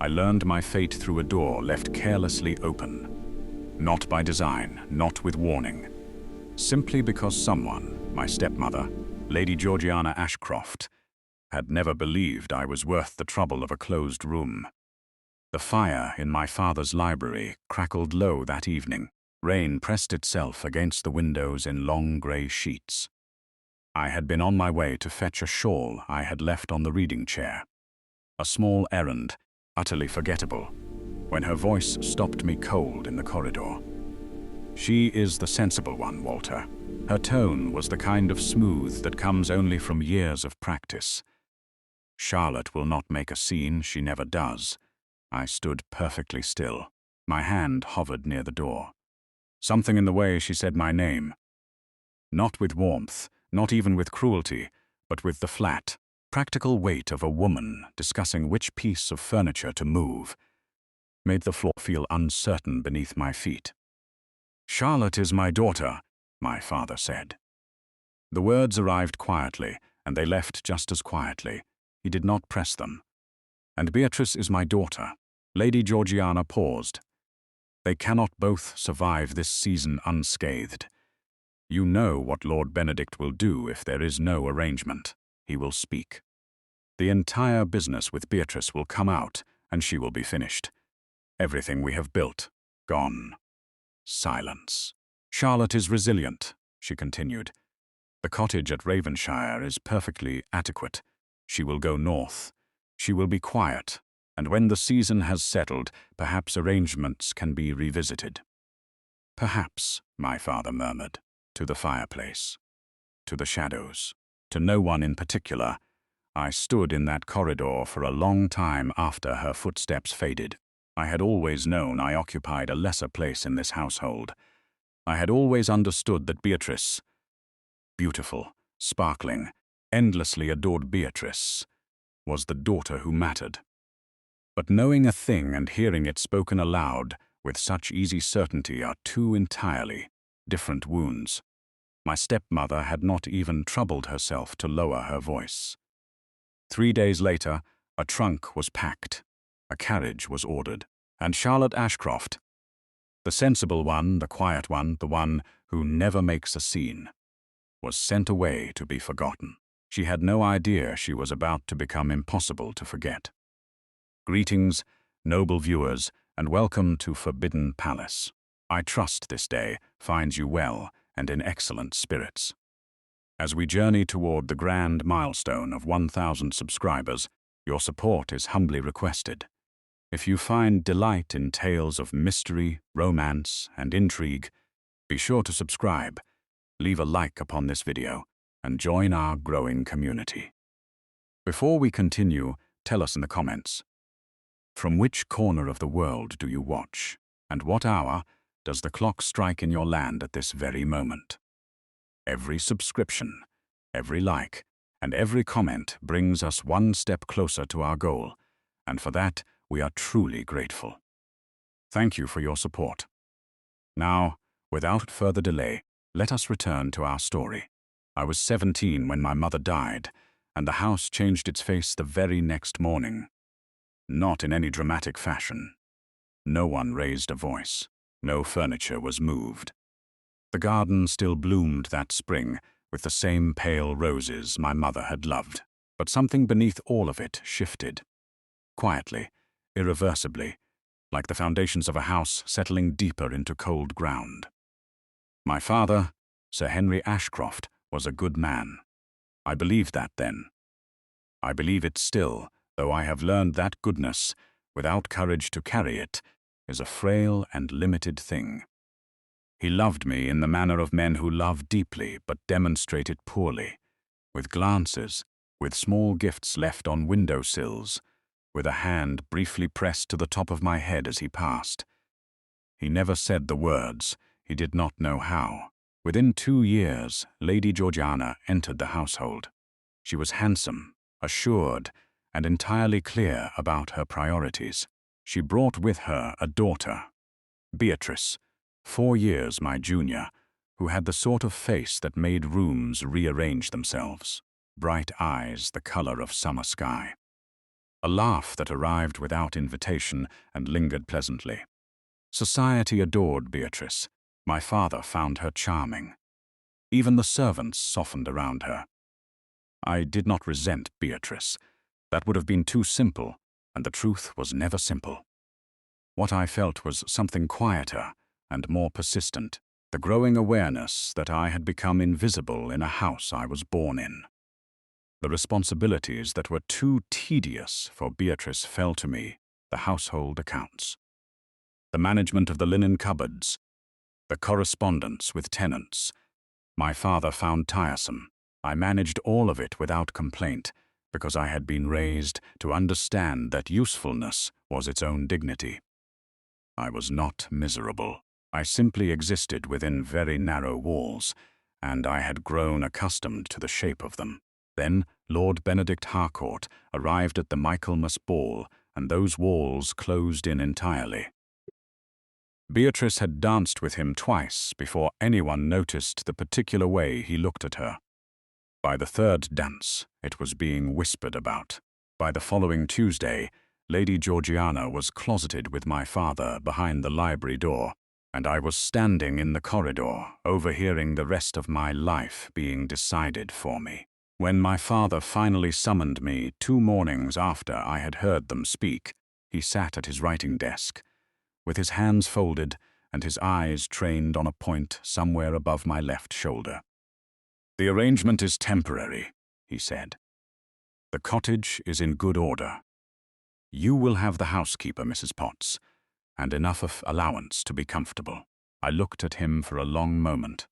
I learned my fate through a door left carelessly open. Not by design, not with warning. Simply because someone, my stepmother, Lady Georgiana Ashcroft, had never believed I was worth the trouble of a closed room. The fire in my father's library crackled low that evening. Rain pressed itself against the windows in long grey sheets. I had been on my way to fetch a shawl I had left on the reading chair. A small errand, utterly forgettable, when her voice stopped me cold in the corridor. She is the sensible one, Walter. Her tone was the kind of smooth that comes only from years of practice. Charlotte will not make a scene, she never does. I stood perfectly still. My hand hovered near the door. Something in the way she said my name. Not with warmth, not even with cruelty, but with the flat, practical weight of a woman discussing which piece of furniture to move, made the floor feel uncertain beneath my feet. "Charlotte is my daughter," my father said. The words arrived quietly, and they left just as quietly. He did not press them. "And Beatrice is my daughter." Lady Georgiana paused. "They cannot both survive this season unscathed. You know what Lord Benedict will do if there is no arrangement. He will speak. The entire business with Beatrice will come out, and she will be finished. Everything we have built, gone." Silence. "Charlotte is resilient," she continued. "The cottage at Ravenshire is perfectly adequate. She will go north. She will be quiet, and when the season has settled, perhaps arrangements can be revisited." "Perhaps," my father murmured, to the fireplace, to the shadows, to no one in particular. I stood in that corridor for a long time after her footsteps faded. I had always known I occupied a lesser place in this household. I had always understood that Beatrice, beautiful, sparkling, endlessly adored Beatrice, was the daughter who mattered. But knowing a thing and hearing it spoken aloud with such easy certainty are two entirely different wounds. My stepmother had not even troubled herself to lower her voice. 3 days later, a trunk was packed, a carriage was ordered, and Charlotte Ashcroft, the sensible one, the quiet one, the one who never makes a scene, was sent away to be forgotten. She had no idea she was about to become impossible to forget. Greetings, noble viewers, and welcome to Forbidden Palace. I trust this day finds you well and in excellent spirits. As we journey toward the grand milestone of 1,000 subscribers, your support is humbly requested. If you find delight in tales of mystery, romance, and intrigue, be sure to subscribe, leave a like upon this video, and join our growing community. Before we continue, tell us in the comments, from which corner of the world do you watch, and what hour does the clock strike in your land at this very moment? Every subscription, every like, and every comment brings us one step closer to our goal, and for that we are truly grateful. Thank you for your support. Now, without further delay, let us return to our story. I was 17 when my mother died, and the house changed its face the very next morning. Not in any dramatic fashion. No one raised a voice. No furniture was moved. The garden still bloomed that spring with the same pale roses my mother had loved, but something beneath all of it shifted. Quietly, irreversibly, like the foundations of a house settling deeper into cold ground. My father, Sir Henry Ashcroft, was a good man. I believed that then. I believe it still, though I have learned that goodness, without courage to carry it, is a frail and limited thing. He loved me in the manner of men who love deeply but demonstrate it poorly, with glances, with small gifts left on windowsills, with a hand briefly pressed to the top of my head as he passed. He never said the words, he did not know how. Within 2 years, Lady Georgiana entered the household. She was handsome, assured, and entirely clear about her priorities. She brought with her a daughter, Beatrice, 4 years my junior, who had the sort of face that made rooms rearrange themselves, bright eyes the color of summer sky. a laugh that arrived without invitation and lingered pleasantly. Society adored Beatrice. My father found her charming. Even the servants softened around her. I did not resent Beatrice. That would have been too simple, and the truth was never simple. What I felt was something quieter and more persistent, the growing awareness that I had become invisible in a house I was born in. The responsibilities that were too tedious for Beatrice fell to me, the household accounts. The management of the linen cupboards, the correspondence with tenants. My father found tiresome. I managed all of it without complaint, because I had been raised to understand that usefulness was its own dignity. I was not miserable. I simply existed within very narrow walls, and I had grown accustomed to the shape of them. Then Lord Benedict Harcourt arrived at the Michaelmas ball, and those walls closed in entirely. Beatrice had danced with him twice before anyone noticed the particular way he looked at her. By the third dance, it was being whispered about. By the following Tuesday, Lady Georgiana was closeted with my father behind the library door, and I was standing in the corridor, overhearing the rest of my life being decided for me. When my father finally summoned me 2 mornings after I had heard them speak, he sat at his writing desk, with his hands folded and his eyes trained on a point somewhere above my left shoulder. "The arrangement is temporary," he said. "The cottage is in good order. You will have the housekeeper, Mrs. Potts, and enough of allowance to be comfortable." I looked at him for a long moment.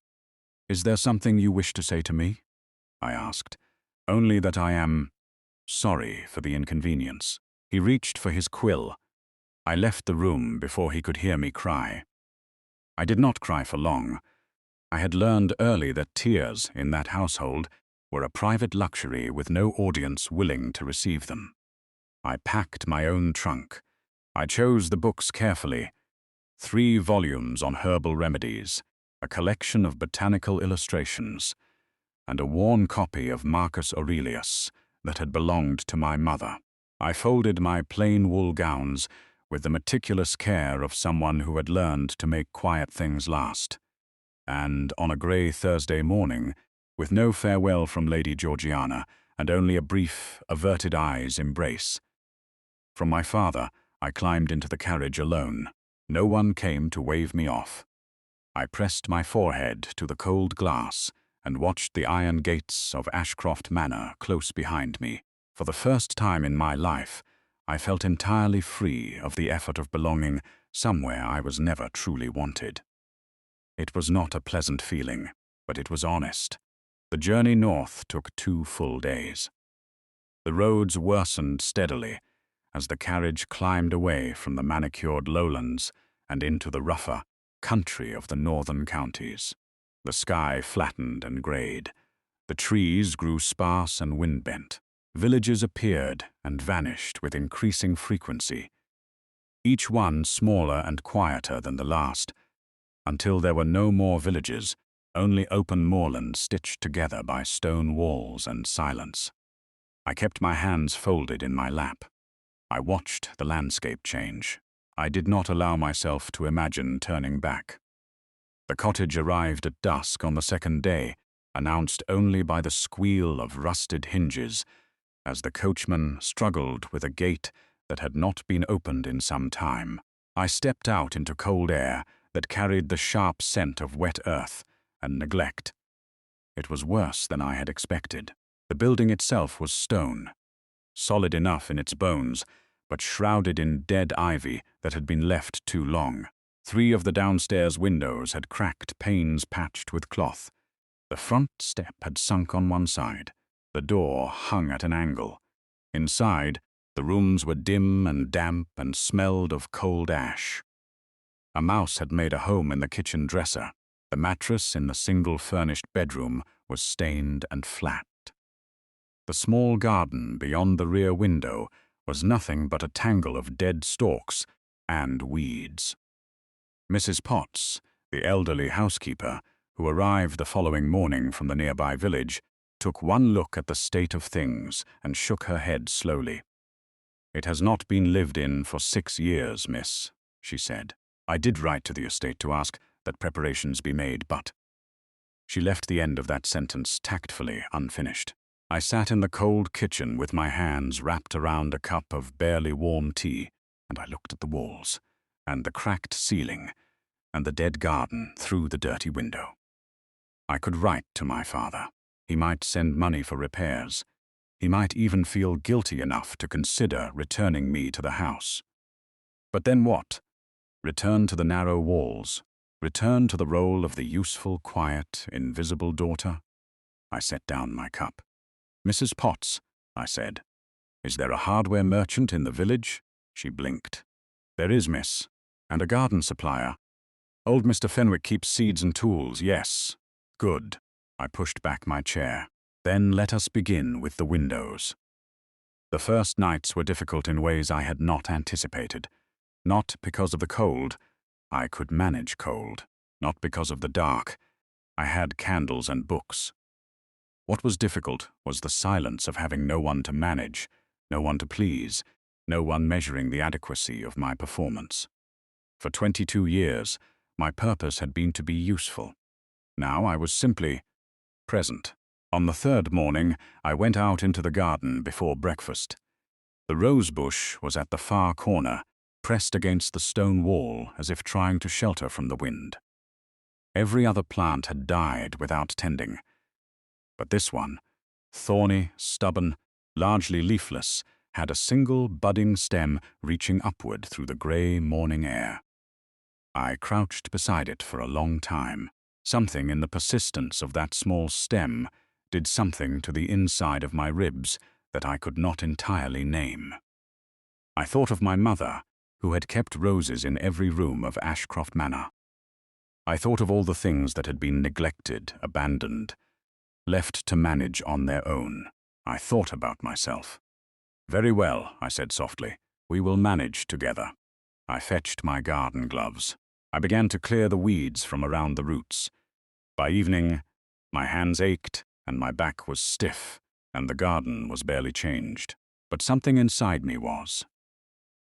"Is there something you wish to say to me?" I asked. "Only that I am sorry for the inconvenience." He reached for his quill. I left the room before he could hear me cry. I did not cry for long. I had learned early that tears in that household were a private luxury with no audience willing to receive them. I packed my own trunk. I chose the books carefully. 3 volumes on herbal remedies, a collection of botanical illustrations, and a worn copy of Marcus Aurelius that had belonged to my mother. I folded my plain wool gowns with the meticulous care of someone who had learned to make quiet things last. And on a grey Thursday morning, with no farewell from Lady Georgiana and only a brief, averted eyes embrace, from my father, I climbed into the carriage alone. No one came to wave me off. I pressed my forehead to the cold glass and watched the iron gates of Ashcroft Manor close behind me. For the first time in my life, I felt entirely free of the effort of belonging somewhere I was never truly wanted. It was not a pleasant feeling, but it was honest. The journey north took 2 full days. The roads worsened steadily as the carriage climbed away from the manicured lowlands and into the rougher country of the northern counties. The sky flattened and greyed. The trees grew sparse and wind-bent. Villages appeared and vanished with increasing frequency, each one smaller and quieter than the last, until there were no more villages, only open moorland stitched together by stone walls and silence. I kept my hands folded in my lap. I watched the landscape change. I did not allow myself to imagine turning back. The cottage arrived at dusk on the 2nd day, announced only by the squeal of rusted hinges, as the coachman struggled with a gate that had not been opened in some time. I stepped out into cold air that carried the sharp scent of wet earth and neglect. It was worse than I had expected. The building itself was stone, solid enough in its bones, but shrouded in dead ivy that had been left too long. 3 of the downstairs windows had cracked panes patched with cloth. The front step had sunk on one side. The door hung at an angle. Inside, the rooms were dim and damp and smelled of cold ash. A mouse had made a home in the kitchen dresser. The mattress in the single-furnished bedroom was stained and flat. The small garden beyond the rear window was nothing but a tangle of dead stalks and weeds. Mrs. Potts, the elderly housekeeper, who arrived the following morning from the nearby village, took one look at the state of things and shook her head slowly. "It has not been lived in for 6 years, miss," she said. "I did write to the estate to ask that preparations be made, but—" She left the end of that sentence tactfully unfinished. I sat in the cold kitchen with my hands wrapped around a cup of barely warm tea, and I looked at the walls, and the cracked ceiling, and the dead garden through the dirty window. I could write to my father. He might send money for repairs. He might even feel guilty enough to consider returning me to the house. But then what? Return to the narrow walls? Return to the role of the useful, quiet, invisible daughter? I set down my cup. "Mrs. Potts," I said, "is there a hardware merchant in the village?" She blinked. "There is, miss. And a garden supplier. Old Mr. Fenwick keeps seeds and tools, yes." "Good." I pushed back my chair. "Then let us begin with the windows." The first nights were difficult in ways I had not anticipated. Not because of the cold. I could manage cold. Not because of the dark. I had candles and books. What was difficult was the silence of having no one to manage, no one to please, no one measuring the adequacy of my performance. For 22 years, my purpose had been to be useful. Now I was simply present. On the third morning, I went out into the garden before breakfast. The rose bush was at the far corner, pressed against the stone wall as if trying to shelter from the wind. Every other plant had died without tending. But this one, thorny, stubborn, largely leafless, had a single budding stem reaching upward through the grey morning air. I crouched beside it for a long time. Something in the persistence of that small stem did something to the inside of my ribs that I could not entirely name. I thought of my mother, who had kept roses in every room of Ashcroft Manor. I thought of all the things that had been neglected, abandoned, left to manage on their own. I thought about myself. "Very well," I said softly. "We will manage together." I fetched my garden gloves. I began to clear the weeds from around the roots. By evening, my hands ached and my back was stiff, and the garden was barely changed. But something inside me was.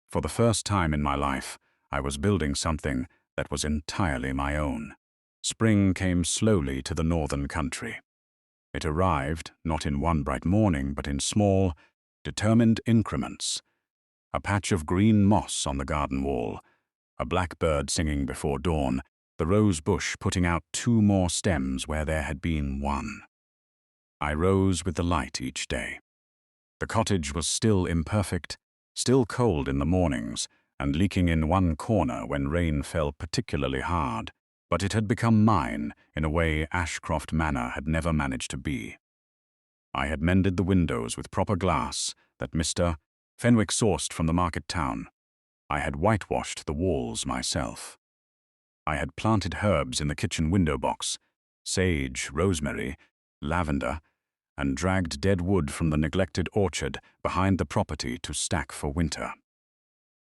For the first time in my life, I was building something that was entirely my own. Spring came slowly to the northern country. It arrived, not in one bright morning, but in small, determined increments. A patch of green moss on the garden wall, a blackbird singing before dawn, the rose bush putting out 2 more stems where there had been 1. I rose with the light each day. The cottage was still imperfect, still cold in the mornings, and leaking in one corner when rain fell particularly hard. But it had become mine in a way Ashcroft Manor had never managed to be. I had mended the windows with proper glass that Mr. Fenwick sourced from the market town. I had whitewashed the walls myself. I had planted herbs in the kitchen window box, sage, rosemary, lavender, and dragged dead wood from the neglected orchard behind the property to stack for winter.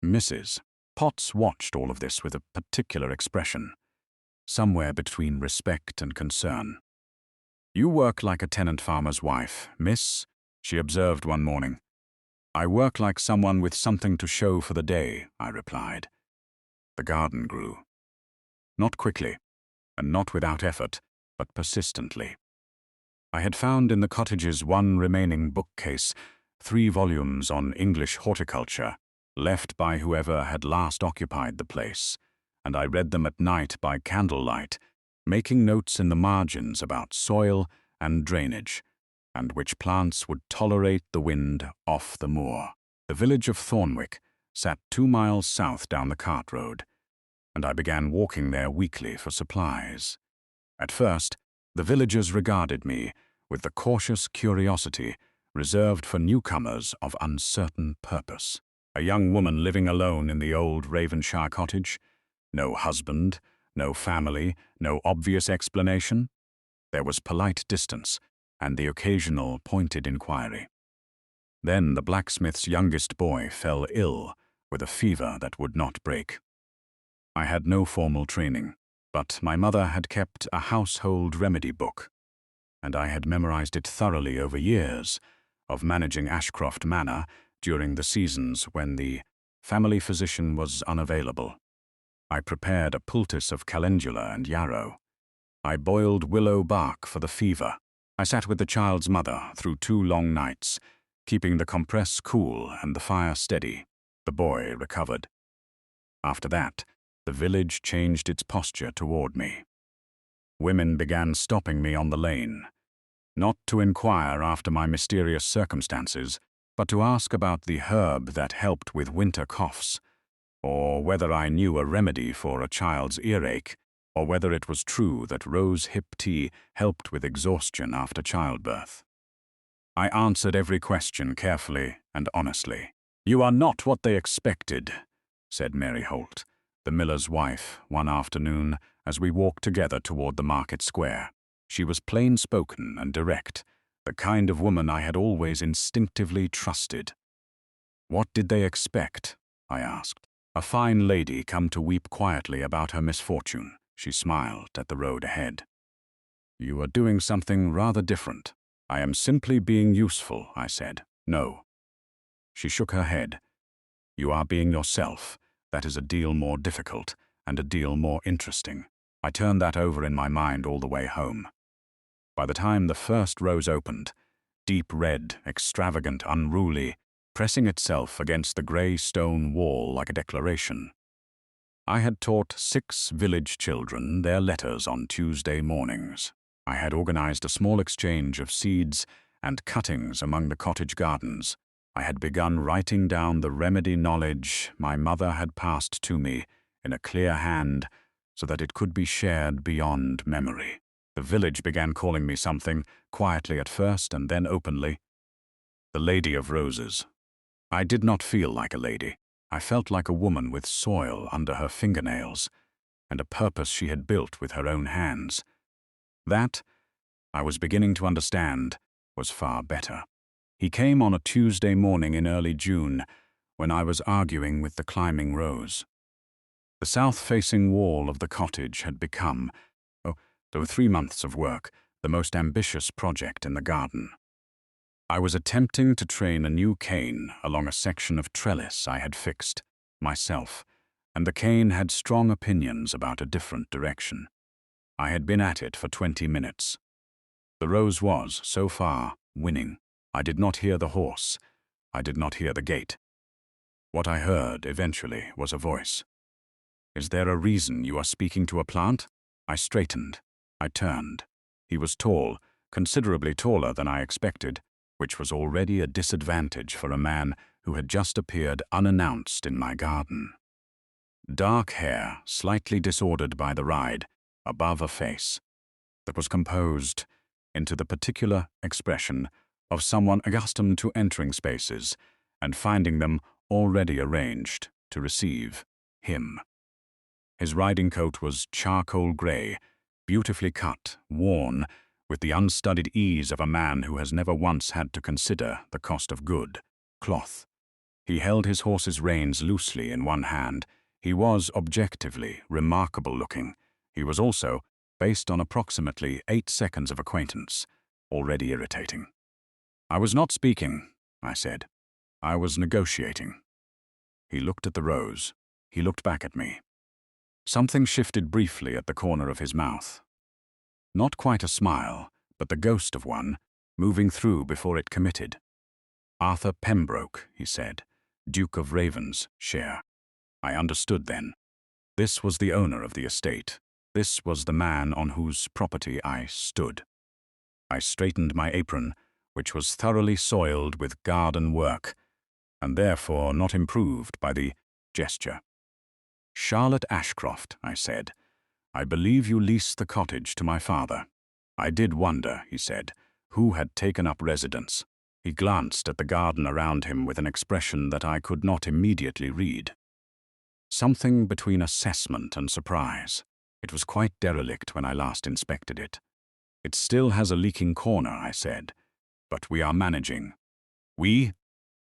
Mrs. Potts watched all of this with a particular expression, somewhere between respect and concern. "You work like a tenant farmer's wife, miss," she observed one morning. "I work like someone with something to show for the day," I replied. The garden grew. Not quickly, and not without effort, but persistently. I had found in the cottage's one remaining bookcase 3 volumes on English horticulture, left by whoever had last occupied the place, and I read them at night by candlelight, making notes in the margins about soil and drainage, and which plants would tolerate the wind off the moor. The village of Thornwick sat 2 miles south down the cart road, and I began walking there weekly for supplies. At first, the villagers regarded me with the cautious curiosity reserved for newcomers of uncertain purpose. A young woman living alone in the old Ravenshire cottage, no husband, no family, no obvious explanation. There was polite distance and the occasional pointed inquiry. Then the blacksmith's youngest boy fell ill with a fever that would not break. I had no formal training, but my mother had kept a household remedy book, and I had memorized it thoroughly over years of managing Ashcroft Manor during the seasons when the family physician was unavailable. I prepared a poultice of calendula and yarrow. I boiled willow bark for the fever. I sat with the child's mother through 2 long nights, keeping the compress cool and the fire steady. The boy recovered. After that, the village changed its posture toward me. Women began stopping me on the lane, not to inquire after my mysterious circumstances, but to ask about the herb that helped with winter coughs, or whether I knew a remedy for a child's earache, or whether it was true that rose hip tea helped with exhaustion after childbirth. I answered every question carefully and honestly. "You are not what they expected," said Mary Holt, the miller's wife, one afternoon as we walked together toward the market square. She was plain-spoken and direct, the kind of woman I had always instinctively trusted. "What did they expect?" I asked. "A fine lady come to weep quietly about her misfortune." She smiled at the road ahead. "You are doing something rather different." "I am simply being useful," I said. "No." She shook her head. "You are being yourself. That is a deal more difficult and a deal more interesting." I turned that over in my mind all the way home. By the time the first rose opened, deep red, extravagant, unruly, pressing itself against the grey stone wall like a declaration, I had taught 6 village children their letters on Tuesday mornings. I had organized a small exchange of seeds and cuttings among the cottage gardens. I had begun writing down the remedy knowledge my mother had passed to me in a clear hand so that it could be shared beyond memory. The village began calling me something, quietly at first and then openly. The Lady of Roses. I did not feel like a lady. I felt like a woman with soil under her fingernails and a purpose she had built with her own hands. That, I was beginning to understand, was far better. He came on a Tuesday morning in early June, when I was arguing with the climbing rose. The south-facing wall of the cottage had become, though 3 months of work, the most ambitious project in the garden. I was attempting to train a new cane along a section of trellis I had fixed myself, and the cane had strong opinions about a different direction. I had been at it for 20 minutes. The rose was, so far, winning. I did not hear the horse. I did not hear the gate. What I heard, eventually, was a voice. "Is there a reason you are speaking to a plant?" I straightened. I turned. He was tall, considerably taller than I expected, which was already a disadvantage for a man who had just appeared unannounced in my garden. Dark hair, slightly disordered by the ride, above a face that was composed into the particular expression of someone accustomed to entering spaces and finding them already arranged to receive him. His riding coat was charcoal grey, beautifully cut, worn, with the unstudied ease of a man who has never once had to consider the cost of good cloth. He held his horse's reins loosely in one hand. He was objectively remarkable looking. He was also, based on approximately 8 seconds of acquaintance, already irritating. "I was not speaking," I said. "I was negotiating." He looked at the rose. He looked back at me. Something shifted briefly at the corner of his mouth. Not quite a smile, but the ghost of one, moving through before it committed. "Arthur Pembroke," he said, "Duke of Ravenshire." I understood then. This was the owner of the estate. This was the man on whose property I stood. I straightened my apron, which was thoroughly soiled with garden work, and therefore not improved by the gesture. "Charlotte Ashcroft," I said, "I believe you leased the cottage to my father." I did wonder, he said, who had taken up residence. He glanced at the garden around him with an expression that I could not immediately read. Something between assessment and surprise. It was quite derelict when I last inspected it. "It still has a leaking corner," I said, "but we are managing." "We?"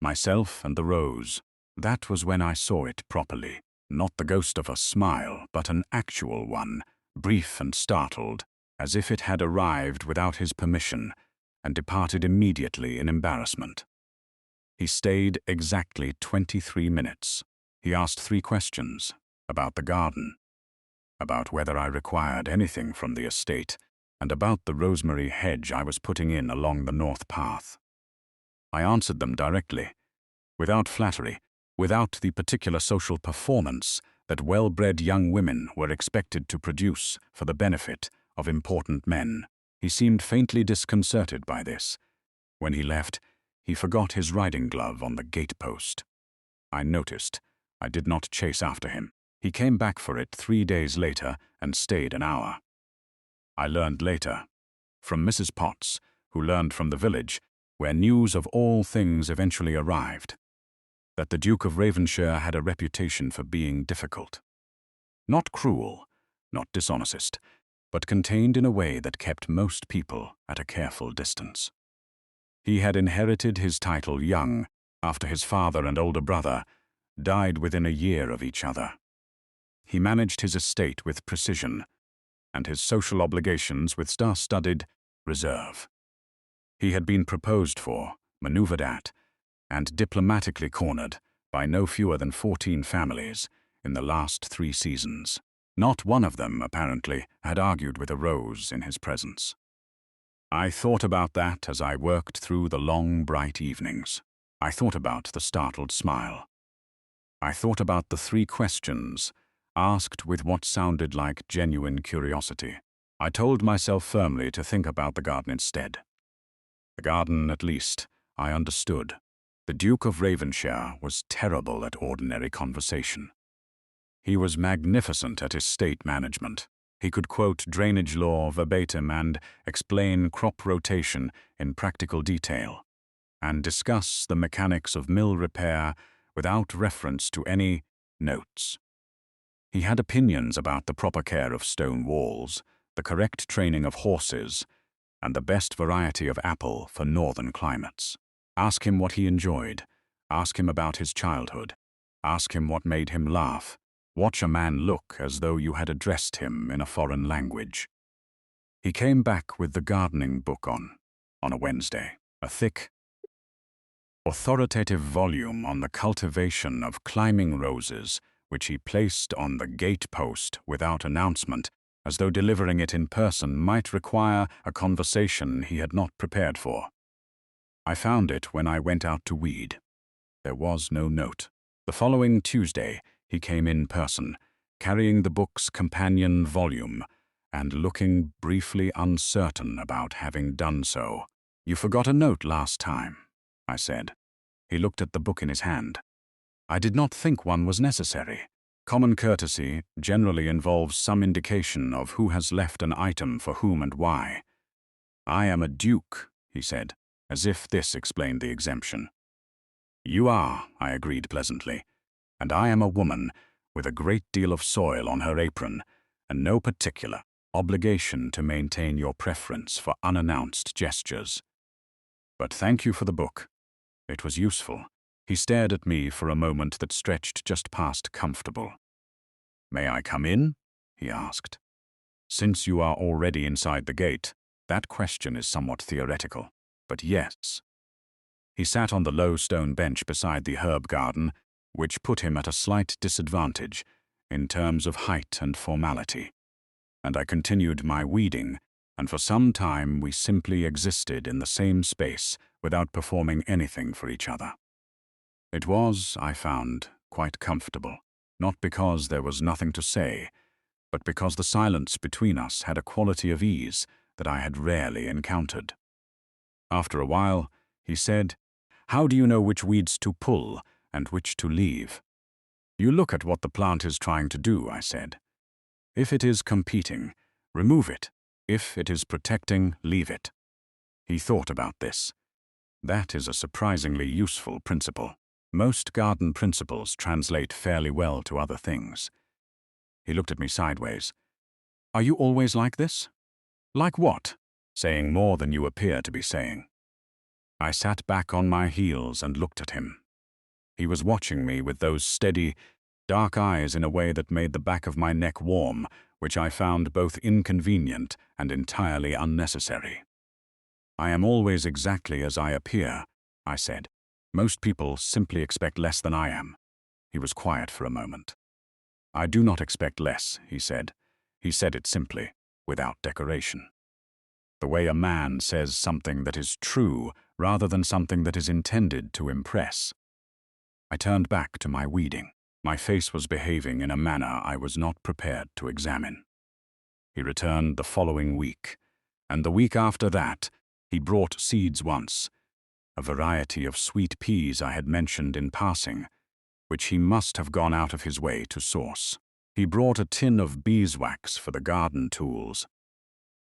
"Myself and the rose." That was when I saw it properly. Not the ghost of a smile, but an actual one, brief and startled, as if it had arrived without his permission and departed immediately in embarrassment. He stayed exactly 23 minutes. He asked 3 questions about the garden, about whether I required anything from the estate, and about the rosemary hedge I was putting in along the north path. I answered them directly, without flattery, without the particular social performance that well-bred young women were expected to produce for the benefit of important men. He seemed faintly disconcerted by this. When he left, he forgot his riding glove on the gate-post. I noticed. I did not chase after him. He came back for it 3 days later and stayed an hour. I learned later, from Mrs. Potts, who learned from the village, where news of all things eventually arrived, that the Duke of Ravenshire had a reputation for being difficult. Not cruel, not dishonest, but contained in a way that kept most people at a careful distance. He had inherited his title young, after his father and older brother died within a year of each other. He managed his estate with precision, and his social obligations with star-studded reserve. He had been proposed for, maneuvered at, and diplomatically cornered by no fewer than 14 families in the last 3 seasons. Not one of them, apparently, had argued with a rose in his presence. I thought about that as I worked through the long, bright evenings. I thought about the startled smile. I thought about the 3 questions, asked with what sounded like genuine curiosity. I told myself firmly to think about the garden instead. The garden, at least, I understood. The Duke of Ravenshire was terrible at ordinary conversation. He was magnificent at estate management. He could quote drainage law verbatim and explain crop rotation in practical detail, and discuss the mechanics of mill repair without reference to any notes. He had opinions about the proper care of stone walls, the correct training of horses, and the best variety of apple for northern climates. Ask him what he enjoyed. Ask him about his childhood. Ask him what made him laugh. Watch a man look as though you had addressed him in a foreign language. He came back with the gardening book on a Wednesday, a thick, authoritative volume on the cultivation of climbing roses, which he placed on the gate-post without announcement, as though delivering it in person might require a conversation he had not prepared for. I found it when I went out to weed. There was no note. The following Tuesday, he came in person, carrying the book's companion volume, and looking briefly uncertain about having done so. "You forgot a note last time," I said. He looked at the book in his hand. "I did not think one was necessary. Common courtesy generally involves some indication of who has left an item for whom and why." "I am a duke," he said, as if this explained the exemption. "You are," I agreed pleasantly, "and I am a woman with a great deal of soil on her apron and no particular obligation to maintain your preference for unannounced gestures. But thank you for the book. It was useful." He stared at me for a moment that stretched just past comfortable. "May I come in?" he asked. "Since you are already inside the gate, that question is somewhat theoretical, but yes." He sat on the low stone bench beside the herb garden, which put him at a slight disadvantage in terms of height and formality, and I continued my weeding, and for some time we simply existed in the same space without performing anything for each other. It was, I found, quite comfortable, not because there was nothing to say, but because the silence between us had a quality of ease that I had rarely encountered. After a while, he said, "How do you know which weeds to pull and which to leave?" "You look at what the plant is trying to do," I said. "If it is competing, remove it. If it is protecting, leave it." He thought about this. That is a surprisingly useful principle. Most garden principles translate fairly well to other things. He looked at me sideways. "Are you always like this?" "Like what?" "Saying more than you appear to be saying." I sat back on my heels and looked at him. He was watching me with those steady, dark eyes in a way that made the back of my neck warm, which I found both inconvenient and entirely unnecessary. "I am always exactly as I appear," I said. Most people simply expect less than I am. He was quiet for a moment. I do not expect less, he said. He said it simply, without decoration. The way a man says something that is true rather than something that is intended to impress. I turned back to my weeding. My face was behaving in a manner I was not prepared to examine. He returned the following week, and the week after that, he brought seeds once, a variety of sweet peas I had mentioned in passing, which he must have gone out of his way to source. He brought a tin of beeswax for the garden tools.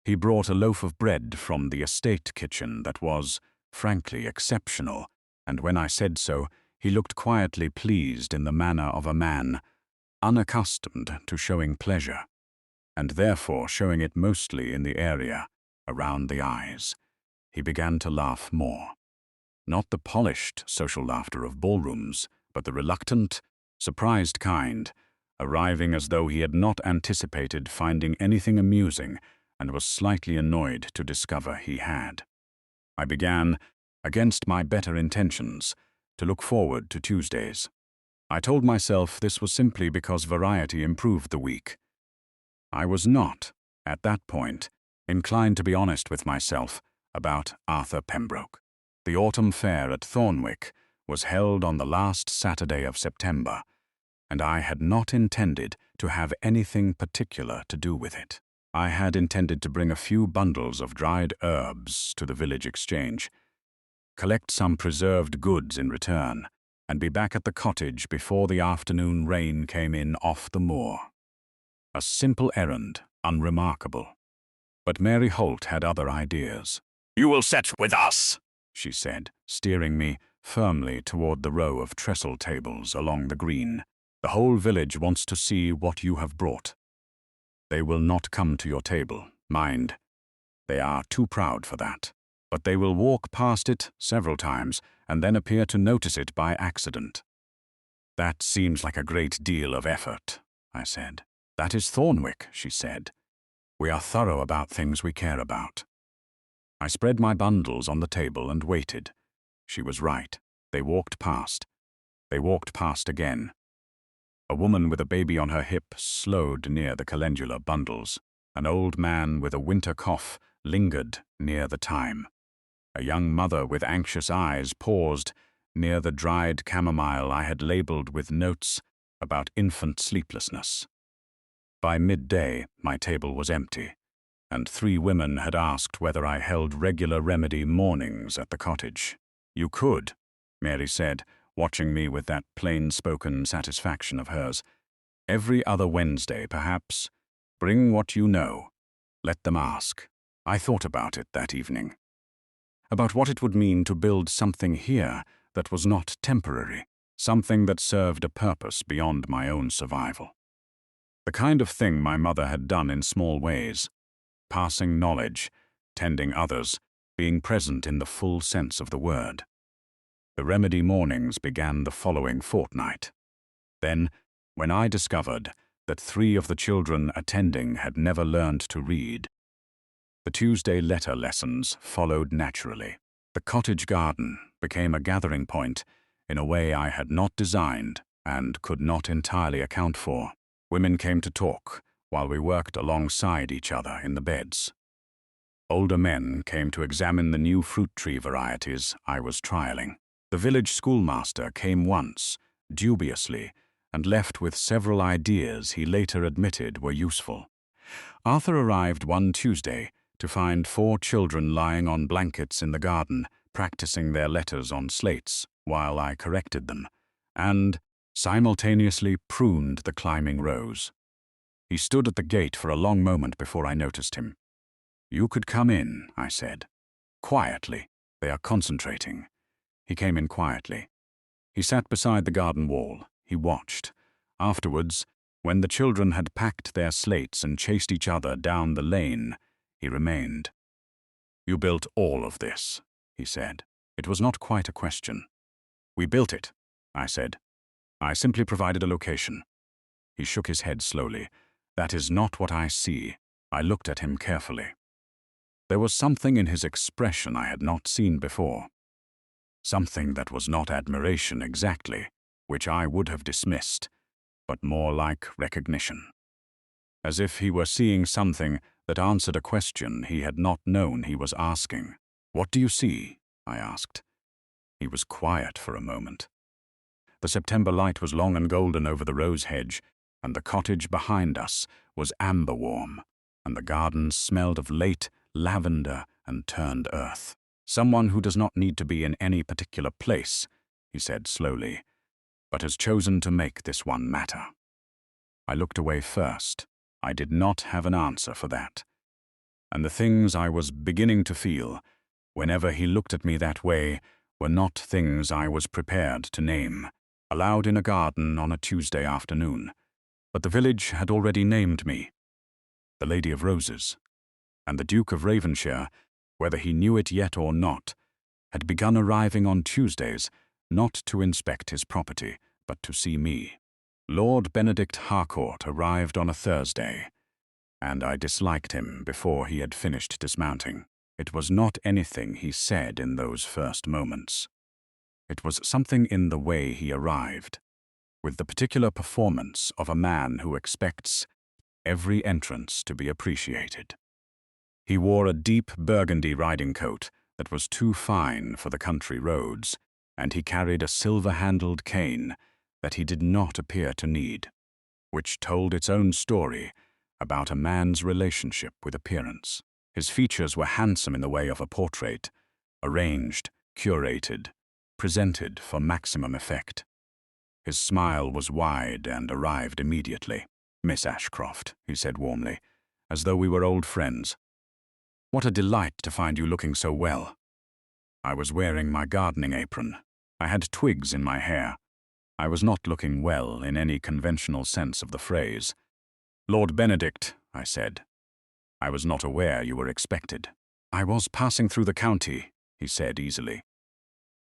He brought a loaf of bread from the estate kitchen that was, frankly, exceptional, and when I said so, he looked quietly pleased in the manner of a man unaccustomed to showing pleasure, and therefore showing it mostly in the area, around the eyes. He began to laugh more. Not the polished social laughter of ballrooms, but the reluctant, surprised kind, arriving as though he had not anticipated finding anything amusing and was slightly annoyed to discover he had. I began, against my better intentions, to look forward to Tuesdays. I told myself this was simply because variety improved the week. I was not, at that point, inclined to be honest with myself about Arthur Pembroke. The autumn fair at Thornwick was held on the last Saturday of September, and I had not intended to have anything particular to do with it. I had intended to bring a few bundles of dried herbs to the village exchange, collect some preserved goods in return, and be back at the cottage before the afternoon rain came in off the moor. A simple errand, unremarkable. But Mary Holt had other ideas. "You will set with us," she said, steering me firmly toward the row of trestle tables along the green. "The whole village wants to see what you have brought. They will not come to your table, mind. They are too proud for that. But they will walk past it several times and then appear to notice it by accident." "That seems like a great deal of effort," I said. "That is Thornwick," she said. "We are thorough about things we care about." I spread my bundles on the table and waited. She was right. They walked past. They walked past again. A woman with a baby on her hip slowed near the calendula bundles. An old man with a winter cough lingered near the time. A young mother with anxious eyes paused near the dried chamomile I had labeled with notes about infant sleeplessness. By midday, my table was empty, and 3 women had asked whether I held regular remedy mornings at the cottage. "You could," Mary said, watching me with that plain-spoken satisfaction of hers. "Every other Wednesday, perhaps. Bring what you know. Let them ask." I thought about it that evening. About what it would mean to build something here that was not temporary, something that served a purpose beyond my own survival. The kind of thing my mother had done in small ways, passing knowledge, tending others, being present in the full sense of the word. The remedy mornings began the following fortnight. Then, when I discovered that 3 of the children attending had never learned to read, the Tuesday letter lessons followed naturally. The cottage garden became a gathering point in a way I had not designed and could not entirely account for. Women came to talk while we worked alongside each other in the beds. Older men came to examine the new fruit tree varieties I was trialing. The village schoolmaster came once, dubiously, and left with several ideas he later admitted were useful. Arthur arrived one Tuesday to find 4 children lying on blankets in the garden, practicing their letters on slates while I corrected them, and simultaneously pruned the climbing rose. He stood at the gate for a long moment before I noticed him. "You could come in," I said. "Quietly. They are concentrating." He came in quietly. He sat beside the garden wall. He watched. Afterwards, when the children had packed their slates and chased each other down the lane, he remained. "You built all of this," he said. It was not quite a question. "We built it," I said. "I simply provided a location." He shook his head slowly. "That is not what I see." I looked at him carefully. There was something in his expression I had not seen before. Something that was not admiration exactly, which I would have dismissed, but more like recognition. As if he were seeing something that answered a question he had not known he was asking. "What do you see?" I asked. He was quiet for a moment. The September light was long and golden over the rose hedge, and the cottage behind us was amber warm, and the gardens smelled of late lavender and turned earth. "Someone who does not need to be in any particular place," he said slowly, "but has chosen to make this one matter." I looked away first. I did not have an answer for that. And the things I was beginning to feel, whenever he looked at me that way, were not things I was prepared to name, aloud in a garden on a Tuesday afternoon. But the village had already named me. The Lady of Roses. And the Duke of Ravenshire, whether he knew it yet or not, had begun arriving on Tuesdays, not to inspect his property, but to see me. Lord Benedict Harcourt arrived on a Thursday, and I disliked him before he had finished dismounting. It was not anything he said in those first moments. It was something in the way he arrived, with the particular performance of a man who expects every entrance to be appreciated. He wore a deep burgundy riding coat that was too fine for the country roads, and he carried a silver-handled cane that he did not appear to need, which told its own story about a man's relationship with appearance. His features were handsome in the way of a portrait, arranged, curated, presented for maximum effect. His smile was wide and arrived immediately. "Miss Ashcroft," he said warmly, as though we were old friends. "What a delight to find you looking so well." I was wearing my gardening apron. I had twigs in my hair. I was not looking well in any conventional sense of the phrase. "Lord Benedict," I said, "I was not aware you were expected." "I was passing through the county," he said easily.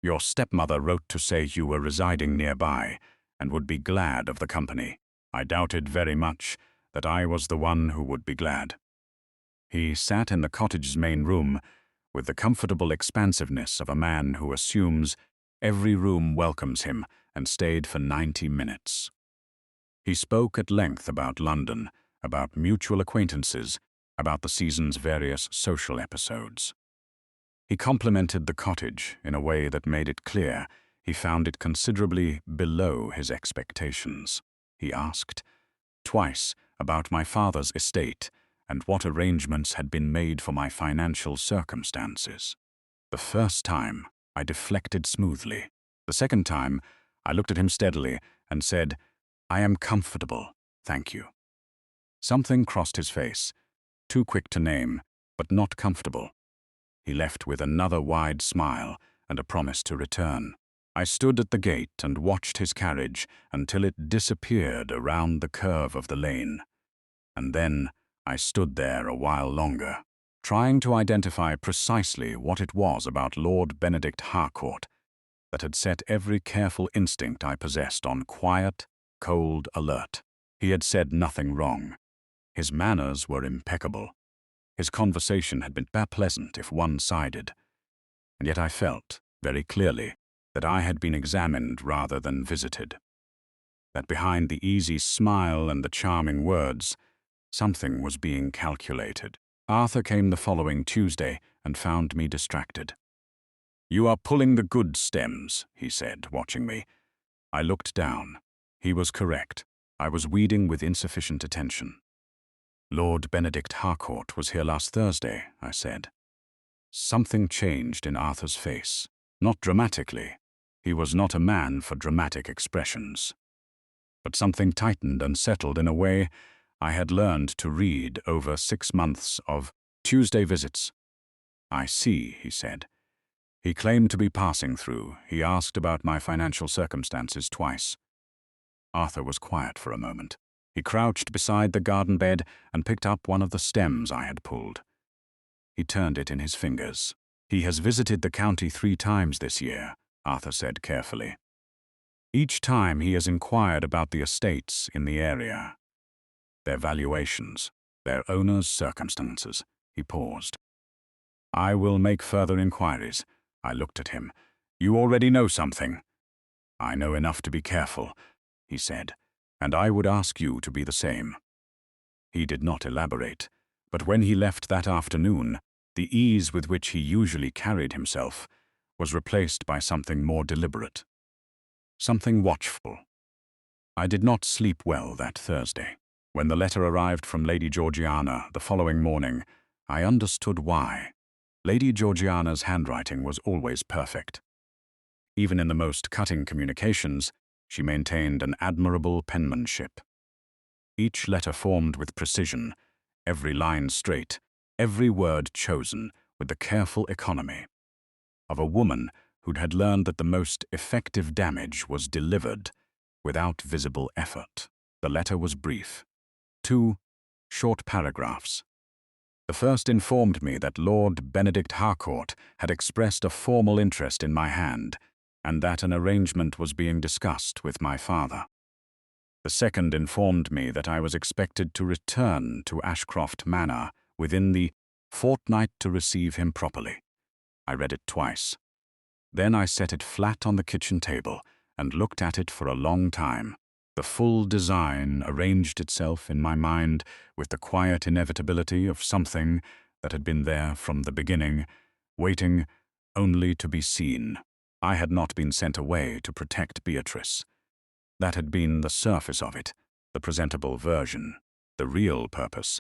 "Your stepmother wrote to say you were residing nearby and would be glad of the company." I doubted very much that I was the one who would be glad. He sat in the cottage's main room with the comfortable expansiveness of a man who assumes every room welcomes him and stayed for 90 minutes. He spoke at length about London, about mutual acquaintances, about the season's various social episodes. He complimented the cottage in a way that made it clear he found it considerably below his expectations. He asked twice about my father's estate and what arrangements had been made for my financial circumstances. The first time, I deflected smoothly. The second time, I looked at him steadily and said, "I am comfortable, thank you." Something crossed his face, too quick to name, but not comfortable. He left with another wide smile and a promise to return. I stood at the gate and watched his carriage until it disappeared around the curve of the lane. And then I stood there a while longer, trying to identify precisely what it was about Lord Benedict Harcourt that had set every careful instinct I possessed on quiet, cold alert. He had said nothing wrong. His manners were impeccable. His conversation had been pleasant if one-sided. And yet I felt, very clearly, that I had been examined rather than visited. That behind the easy smile and the charming words, something was being calculated. Arthur came the following Tuesday and found me distracted. "You are pulling the good stems," he said, watching me. I looked down. He was correct. I was weeding with insufficient attention. "Lord Benedict Harcourt was here last Thursday," I said. Something changed in Arthur's face. Not dramatically. He was not a man for dramatic expressions. But something tightened and settled in a way I had learned to read over 6 months of Tuesday visits. "I see," he said. "He claimed to be passing through. He asked about my financial circumstances twice." Arthur was quiet for a moment. He crouched beside the garden bed and picked up one of the stems I had pulled. He turned it in his fingers. "He has visited the county 3 times this year," Arthur said carefully. "Each time he has inquired about the estates in the area, their valuations, their owners' circumstances." He paused. "I will make further inquiries." I looked at him. You already know something. I know enough to be careful, he said, and I would ask you to be the same. He did not elaborate, but when he left that afternoon, the ease with which he usually carried himself was replaced by something more deliberate, something watchful. I did not sleep well that Thursday. When the letter arrived from Lady Georgiana the following morning, I understood why. Lady Georgiana's handwriting was always perfect. Even in the most cutting communications, she maintained an admirable penmanship. Each letter formed with precision, every line straight, every word chosen with the careful economy of a woman who had learned that the most effective damage was delivered without visible effort. The letter was brief. 2 short paragraphs. The first informed me that Lord Benedict Harcourt had expressed a formal interest in my hand, and that an arrangement was being discussed with my father. The second informed me that I was expected to return to Ashcroft Manor within the fortnight to receive him properly. I read it twice. Then I set it flat on the kitchen table and looked at it for a long time. The full design arranged itself in my mind with the quiet inevitability of something that had been there from the beginning, waiting only to be seen. I had not been sent away to protect Beatrice. That had been the surface of it, the presentable version, the real purpose.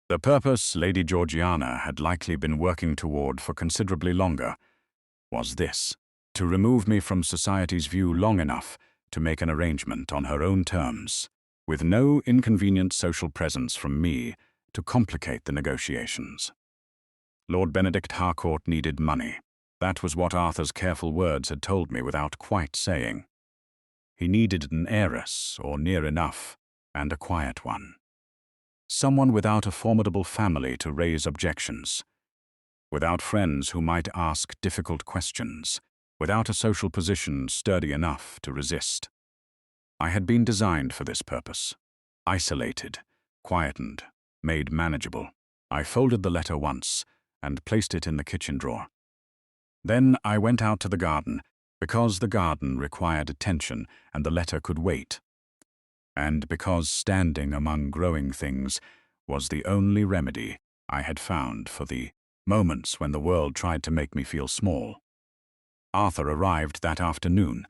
The purpose Lady Georgiana had likely been working toward for considerably longer was this: to remove me from society's view long enough to make an arrangement on her own terms, with no inconvenient social presence from me to complicate the negotiations. Lord Benedict Harcourt needed money. That was what Arthur's careful words had told me without quite saying. He needed an heiress, or near enough, and a quiet one. Someone without a formidable family to raise objections, without friends who might ask difficult questions, without a social position sturdy enough to resist. I had been designed for this purpose. Isolated, quietened, made manageable. I folded the letter once and placed it in the kitchen drawer. Then I went out to the garden, because the garden required attention and the letter could wait, and because standing among growing things was the only remedy I had found for the moments when the world tried to make me feel small. Arthur arrived that afternoon,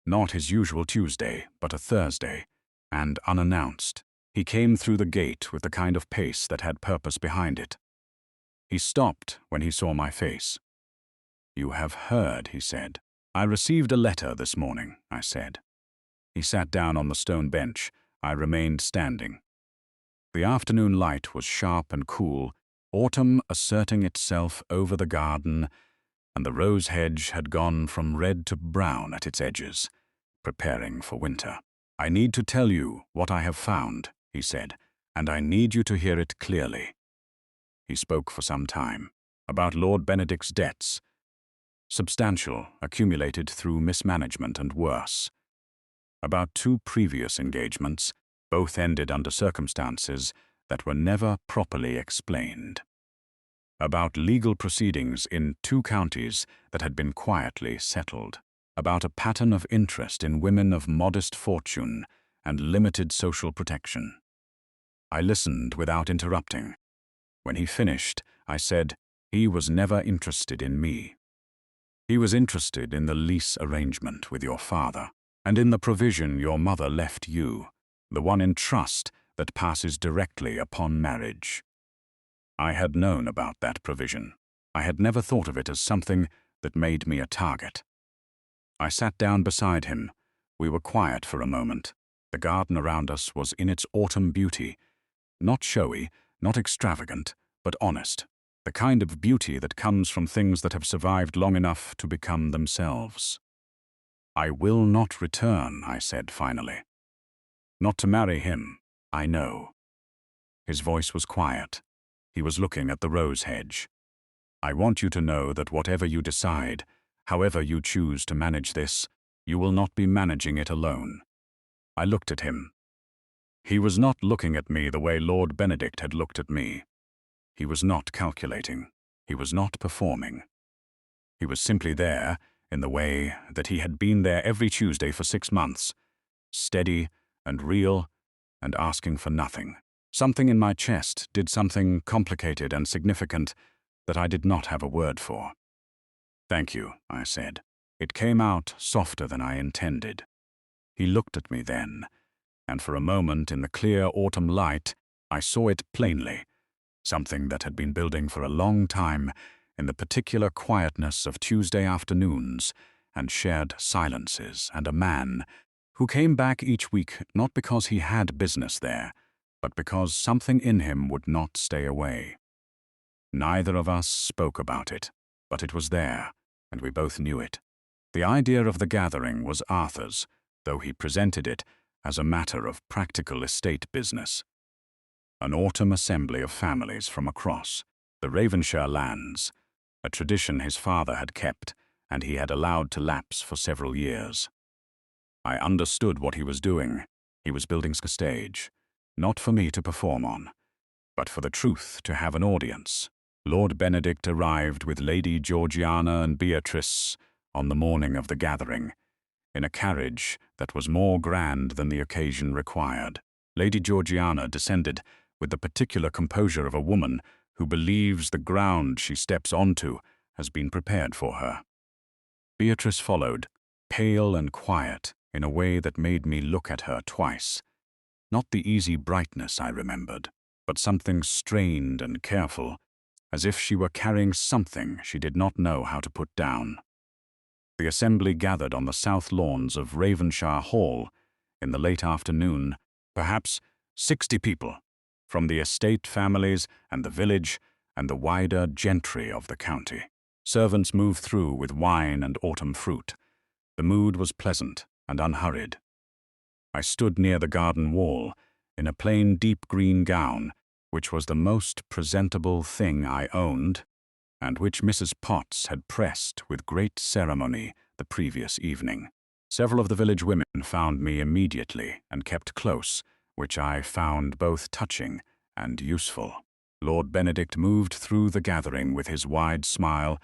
not his usual Tuesday, but a Thursday, and unannounced. He came through the gate with the kind of pace that had purpose behind it. He stopped when he saw my face. "You have heard," he said. "I received a letter this morning," I said. He sat down on the stone bench. I remained standing. The afternoon light was sharp and cool, autumn asserting itself over the garden, and the rose hedge had gone from red to brown at its edges, preparing for winter. "I need to tell you what I have found," he said, "and I need you to hear it clearly." He spoke for some time, about Lord Benedict's debts, substantial, accumulated through mismanagement and worse, about 2 previous engagements, both ended under circumstances that were never properly explained, about legal proceedings in 2 counties that had been quietly settled, about a pattern of interest in women of modest fortune and limited social protection. I listened without interrupting. When he finished, I said, "He was never interested in me. He was interested in the lease arrangement with your father, and in the provision your mother left you, the one in trust that passes directly upon marriage." I had known about that provision. I had never thought of it as something that made me a target. I sat down beside him. We were quiet for a moment. The garden around us was in its autumn beauty, not showy, not extravagant, but honest, the kind of beauty that comes from things that have survived long enough to become themselves. "I will not return," I said finally. "Not to marry him, I know." His voice was quiet. He was looking at the rose hedge. "I want you to know that whatever you decide, however you choose to manage this, you will not be managing it alone." I looked at him. He was not looking at me the way Lord Benedict had looked at me. He was not calculating. He was not performing. He was simply there, in the way that he had been there every Tuesday for 6 months, steady and real and asking for nothing. Something in my chest did something complicated and significant that I did not have a word for. "Thank you," I said. It came out softer than I intended. He looked at me then, and for a moment in the clear autumn light, I saw it plainly, something that had been building for a long time in the particular quietness of Tuesday afternoons and shared silences, and a man who came back each week not because he had business there, but because something in him would not stay away. Neither of us spoke about it, but it was there, and we both knew it. The idea of the gathering was Arthur's, though he presented it as a matter of practical estate business. An autumn assembly of families from across the Ravenshire lands, a tradition his father had kept and he had allowed to lapse for several years. I understood what he was doing. He was building a stage, not for me to perform on, but for the truth to have an audience. Lord Benedict arrived with Lady Georgiana and Beatrice on the morning of the gathering, in a carriage that was more grand than the occasion required. Lady Georgiana descended with the particular composure of a woman who believes the ground she steps onto has been prepared for her. Beatrice followed, pale and quiet, in a way that made me look at her twice. Not the easy brightness I remembered, but something strained and careful, as if she were carrying something she did not know how to put down. The assembly gathered on the south lawns of Ravenshire Hall in the late afternoon, perhaps 60 people, from the estate families and the village and the wider gentry of the county. Servants moved through with wine and autumn fruit. The mood was pleasant and unhurried. I stood near the garden wall, in a plain deep green gown, which was the most presentable thing I owned, and which Mrs. Potts had pressed with great ceremony the previous evening. Several of the village women found me immediately and kept close, which I found both touching and useful. Lord Benedict moved through the gathering with his wide smile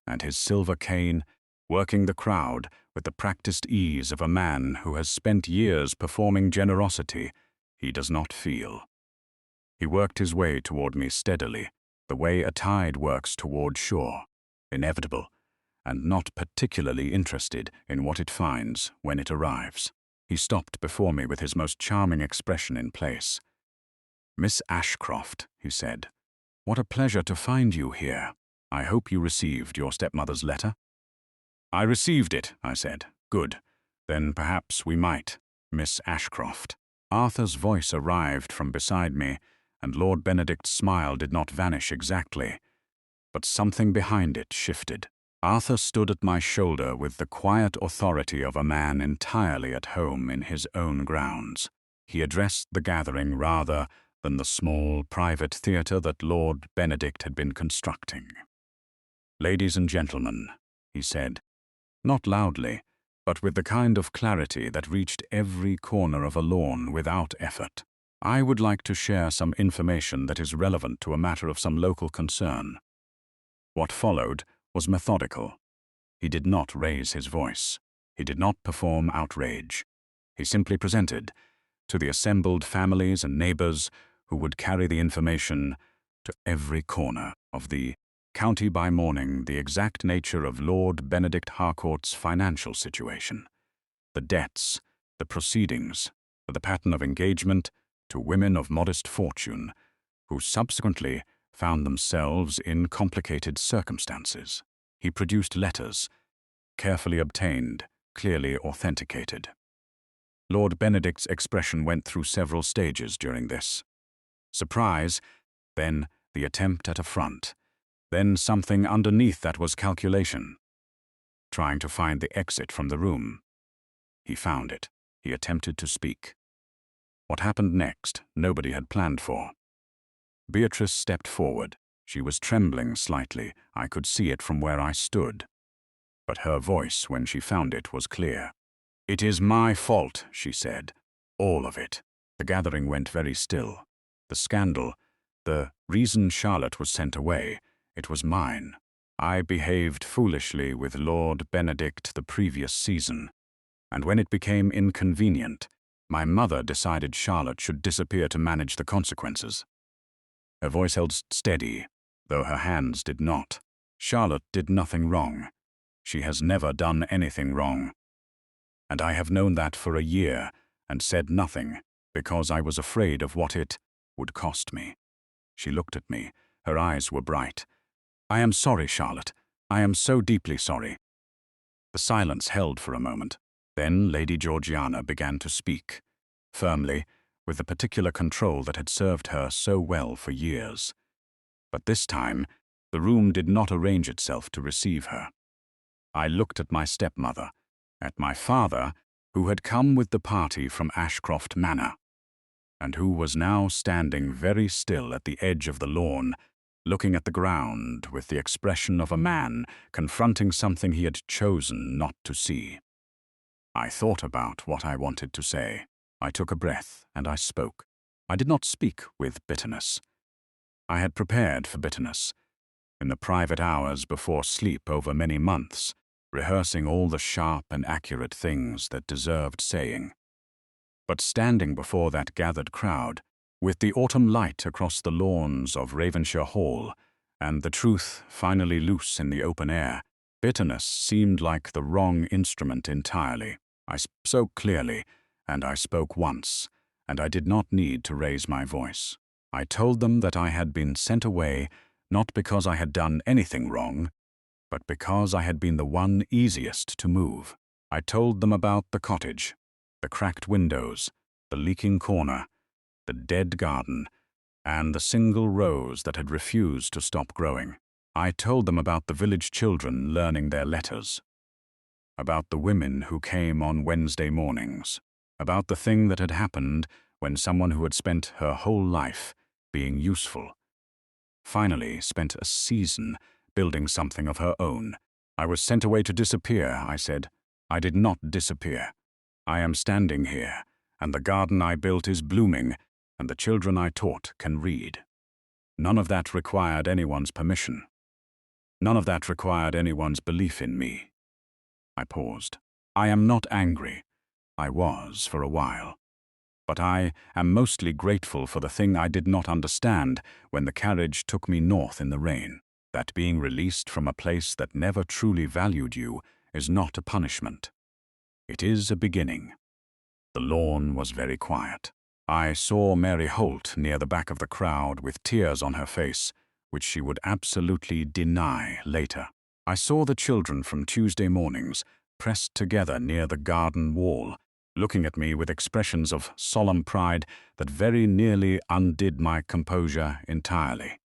and his silver cane, working the crowd with the practiced ease of a man who has spent years performing generosity he does not feel. He worked his way toward me steadily, the way a tide works toward shore, inevitable, and not particularly interested in what it finds when it arrives. He stopped before me with his most charming expression in place. "Miss Ashcroft," he said, "what a pleasure to find you here. I hope you received your stepmother's letter?" "I received it," I said. "Good. Then perhaps we might, Miss Ashcroft." Arthur's voice arrived from beside me, and Lord Benedict's smile did not vanish exactly, but something behind it shifted. Arthur stood at my shoulder with the quiet authority of a man entirely at home in his own grounds. He addressed the gathering rather than the small private theatre that Lord Benedict had been constructing. "Ladies and gentlemen," he said, not loudly, but with the kind of clarity that reached every corner of a lawn without effort, "I would like to share some information that is relevant to a matter of some local concern." What followed was methodical. He did not raise his voice. He did not perform outrage. He simply presented, to the assembled families and neighbors who would carry the information to every corner of the county by morning, the exact nature of Lord Benedict Harcourt's financial situation, the debts, the proceedings, the pattern of engagement to women of modest fortune, who subsequently found themselves in complicated circumstances. He produced letters, carefully obtained, clearly authenticated. Lord Benedict's expression went through several stages during this. Surprise, then the attempt at a front, then something underneath that was calculation. Trying to find the exit from the room. He found it. He attempted to speak. What happened next, nobody had planned for. Beatrice stepped forward. She was trembling slightly. I could see it from where I stood. But her voice, when she found it, was clear. "It is my fault," she said. "All of it." The gathering went very still. The scandal, the reason Charlotte was sent away, it was mine. I behaved foolishly with Lord Benedict the previous season, and when it became inconvenient, my mother decided Charlotte should disappear to manage the consequences. Her voice held steady, though her hands did not. Charlotte did nothing wrong. She has never done anything wrong. And I have known that for a year and said nothing because I was afraid of what it would cost me. She looked at me. Her eyes were bright. I am sorry, Charlotte. I am so deeply sorry. The silence held for a moment. Then Lady Georgiana began to speak, firmly, with the particular control that had served her so well for years. But this time, the room did not arrange itself to receive her. I looked at my stepmother, at my father, who had come with the party from Ashcroft Manor, and who was now standing very still at the edge of the lawn, looking at the ground with the expression of a man confronting something he had chosen not to see. I thought about what I wanted to say. I took a breath and I spoke. I did not speak with bitterness. I had prepared for bitterness. In the private hours before sleep over many months, rehearsing all the sharp and accurate things that deserved saying. But standing before that gathered crowd, with the autumn light across the lawns of Ravenshire Hall, and the truth finally loose in the open air, bitterness seemed like the wrong instrument entirely. I spoke clearly, and I spoke once, and I did not need to raise my voice. I told them that I had been sent away not because I had done anything wrong, but because I had been the one easiest to move. I told them about the cottage, the cracked windows, the leaking corner, the dead garden, and the single rose that had refused to stop growing. I told them about the village children learning their letters, about the women who came on Wednesday mornings, about the thing that had happened when someone who had spent her whole life being useful finally spent a season building something of her own. I was sent away to disappear, I said. I did not disappear. I am standing here, and the garden I built is blooming, and the children I taught can read. None of that required anyone's permission. None of that required anyone's belief in me. I paused. I am not angry. I was for a while. But I am mostly grateful for the thing I did not understand when the carriage took me north in the rain, that being released from a place that never truly valued you is not a punishment. It is a beginning. The lawn was very quiet. I saw Mary Holt near the back of the crowd with tears on her face, which she would absolutely deny later. I saw the children from Tuesday mornings pressed together near the garden wall, looking at me with expressions of solemn pride that very nearly undid my composure entirely.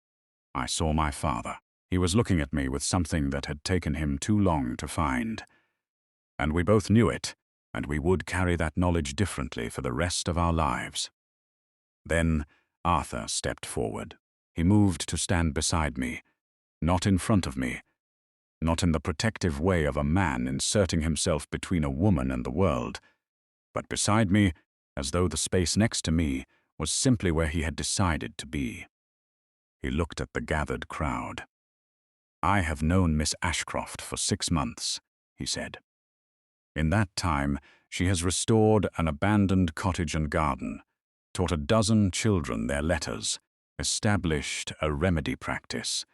I saw my father. He was looking at me with something that had taken him too long to find. And we both knew it, and we would carry that knowledge differently for the rest of our lives. Then Arthur stepped forward. He moved to stand beside me, not in front of me, not in the protective way of a man inserting himself between a woman and the world, but beside me, as though the space next to me was simply where he had decided to be. He looked at the gathered crowd. I have known Miss Ashcroft for 6 months, he said. In that time, she has restored an abandoned cottage and garden, taught a dozen children their letters, established a remedy practice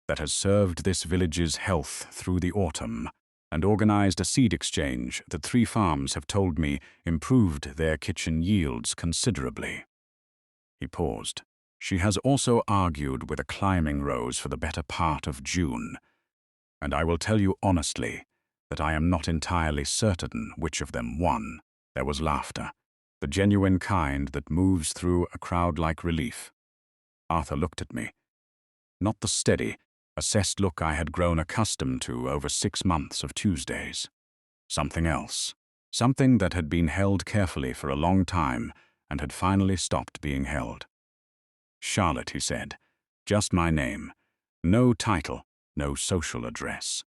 that has served this village's health through the autumn, and organized a seed exchange that 3 farms have told me improved their kitchen yields considerably. He paused. She has also argued with a climbing rose for the better part of June, and I will tell you honestly that I am not entirely certain which of them won. There was laughter, the genuine kind that moves through a crowd like relief. Arthur looked at me. Not the steady, assessed look I had grown accustomed to over 6 months of Tuesdays. Something else. Something that had been held carefully for a long time and had finally stopped being held. Charlotte, he said. Just my name. No title, no social address.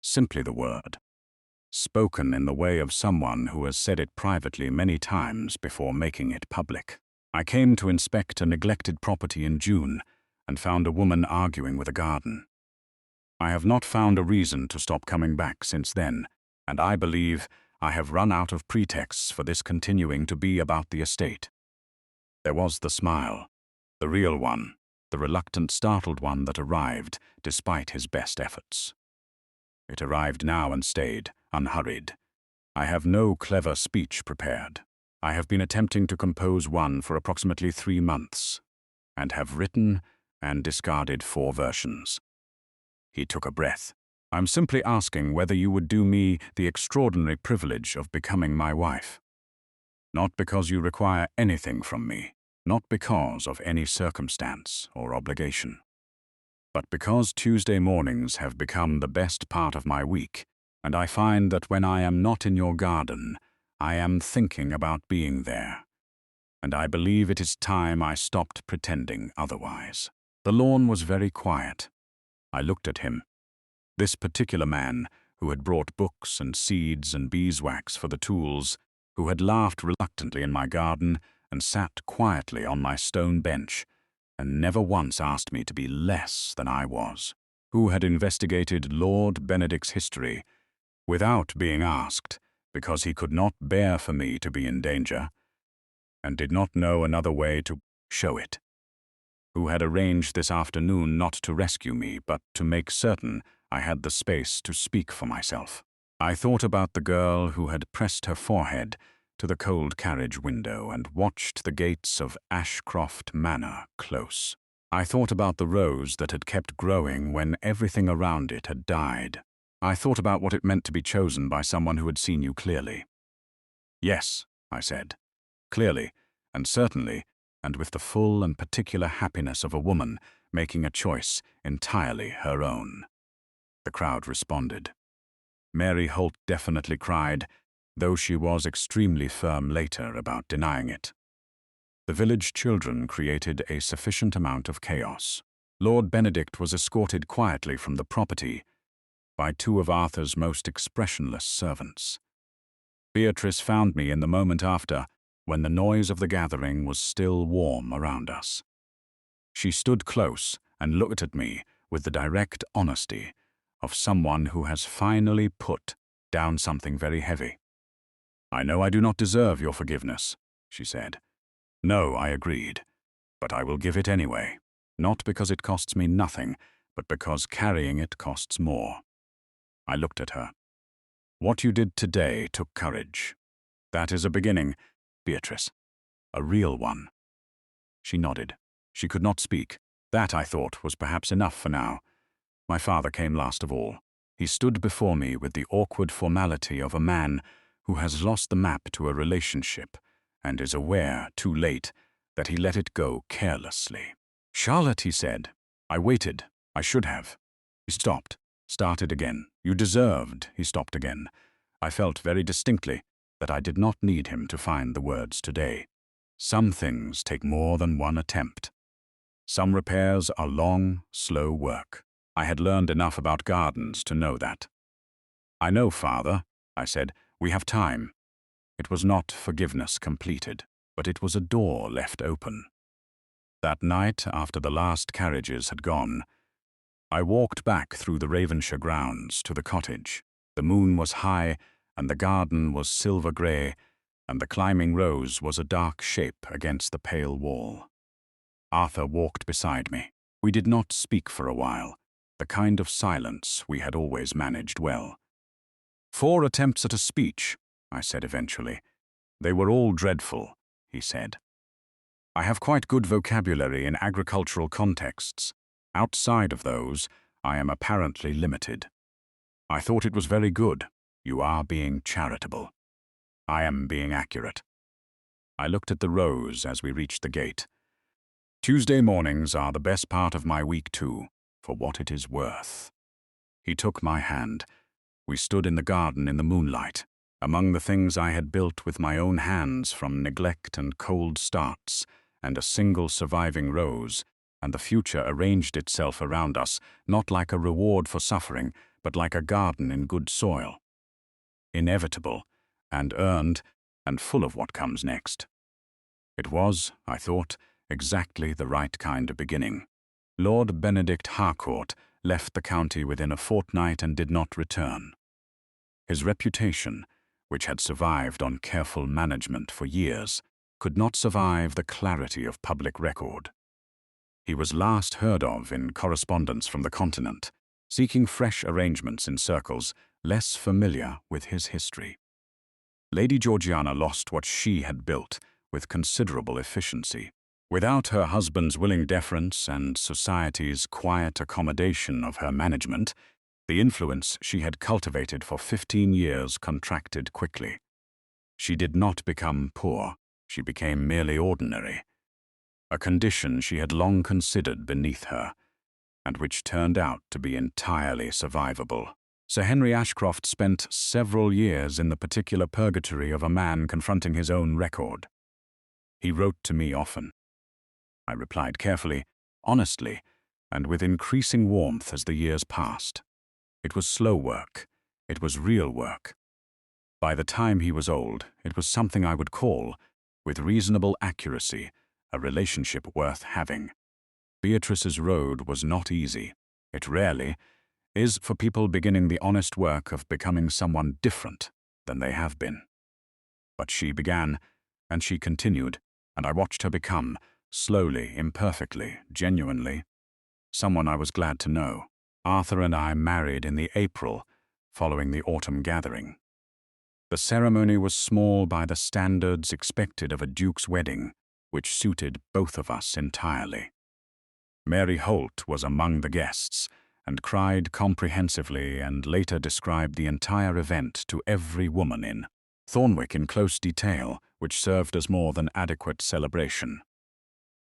Simply the word. Spoken in the way of someone who has said it privately many times before making it public. I came to inspect a neglected property in June and found a woman arguing with a garden. I have not found a reason to stop coming back since then, and I believe I have run out of pretexts for this continuing to be about the estate. There was the smile, the real one, the reluctant, startled one that arrived despite his best efforts. It arrived now and stayed, unhurried. I have no clever speech prepared. I have been attempting to compose one for approximately 3 months, and have written and discarded 4 versions. He took a breath. I'm simply asking whether you would do me the extraordinary privilege of becoming my wife. Not because you require anything from me, not because of any circumstance or obligation, but because Tuesday mornings have become the best part of my week, and I find that when I am not in your garden, I am thinking about being there, and I believe it is time I stopped pretending otherwise. The lawn was very quiet. I looked at him. This particular man, who had brought books and seeds and beeswax for the tools, who had laughed reluctantly in my garden and sat quietly on my stone bench, and never once asked me to be less than I was, who had investigated Lord Benedict's history without being asked, because he could not bear for me to be in danger, and did not know another way to show it, who had arranged this afternoon not to rescue me, but to make certain I had the space to speak for myself. I thought about the girl who had pressed her forehead to the cold carriage window and watched the gates of Ashcroft Manor close. I thought about the rose that had kept growing when everything around it had died. I thought about what it meant to be chosen by someone who had seen you clearly. Yes, I said, clearly, and certainly, and with the full and particular happiness of a woman making a choice entirely her own. The crowd responded. Mary Holt definitely cried, though she was extremely firm later about denying it. The village children created a sufficient amount of chaos. Lord Benedict was escorted quietly from the property by 2 of Arthur's most expressionless servants. Beatrice found me in the moment after, when the noise of the gathering was still warm around us. She stood close and looked at me with the direct honesty of someone who has finally put down something very heavy. I know I do not deserve your forgiveness, she said. No, I agreed, but I will give it anyway, not because it costs me nothing, but because carrying it costs more. I looked at her. What you did today took courage. That is a beginning, Beatrice. A real one. She nodded. She could not speak. That, I thought, was perhaps enough for now. My father came last of all. He stood before me with the awkward formality of a man who has lost the map to a relationship and is aware, too late, that he let it go carelessly. Charlotte, he said. I waited. I should have. He stopped, started again. You deserved, he stopped again. I felt very distinctly that I did not need him to find the words today. Some things take more than one attempt. Some repairs are long, slow work. I had learned enough about gardens to know that. I know, Father, I said. We have time. It was not forgiveness completed, but it was a door left open. That night, after the last carriages had gone, I walked back through the Ravenshire grounds to the cottage. The moon was high, and the garden was silver-grey, and the climbing rose was a dark shape against the pale wall. Arthur walked beside me. We did not speak for a while, the kind of silence we had always managed well. 4 attempts at a speech, I said eventually. They were all dreadful, he said. I have quite good vocabulary in agricultural contexts. Outside of those, I am apparently limited. I thought it was very good. You are being charitable. I am being accurate. I looked at the rose as we reached the gate. Tuesday mornings are the best part of my week too, for what it is worth. He took my hand. We stood in the garden in the moonlight, among the things I had built with my own hands from neglect and cold starts, and a single surviving rose, and the future arranged itself around us, not like a reward for suffering, but like a garden in good soil. Inevitable, and earned, and full of what comes next. It was, I thought, exactly the right kind of beginning. Lord Benedict Harcourt left the county within a fortnight and did not return. His reputation, which had survived on careful management for years, could not survive the clarity of public record. He was last heard of in correspondence from the continent, seeking fresh arrangements in circles less familiar with his history. Lady Georgiana lost what she had built with considerable efficiency. Without her husband's willing deference and society's quiet accommodation of her management, the influence she had cultivated for 15 years contracted quickly. She did not become poor, she became merely ordinary, a condition she had long considered beneath her, and which turned out to be entirely survivable. Sir Henry Ashcroft spent several years in the particular purgatory of a man confronting his own record. He wrote to me often. I replied carefully, honestly, and with increasing warmth as the years passed. It was slow work. It was real work. By the time he was old, it was something I would call, with reasonable accuracy, a relationship worth having. Beatrice's road was not easy. It rarely is for people beginning the honest work of becoming someone different than they have been. But she began, and she continued, and I watched her become, slowly, imperfectly, genuinely, someone I was glad to know. Arthur and I married in the April following the autumn gathering. The ceremony was small by the standards expected of a duke's wedding, which suited both of us entirely. Mary Holt was among the guests, and cried comprehensively and later described the entire event to every woman in Thornwick in close detail, which served as more than adequate celebration.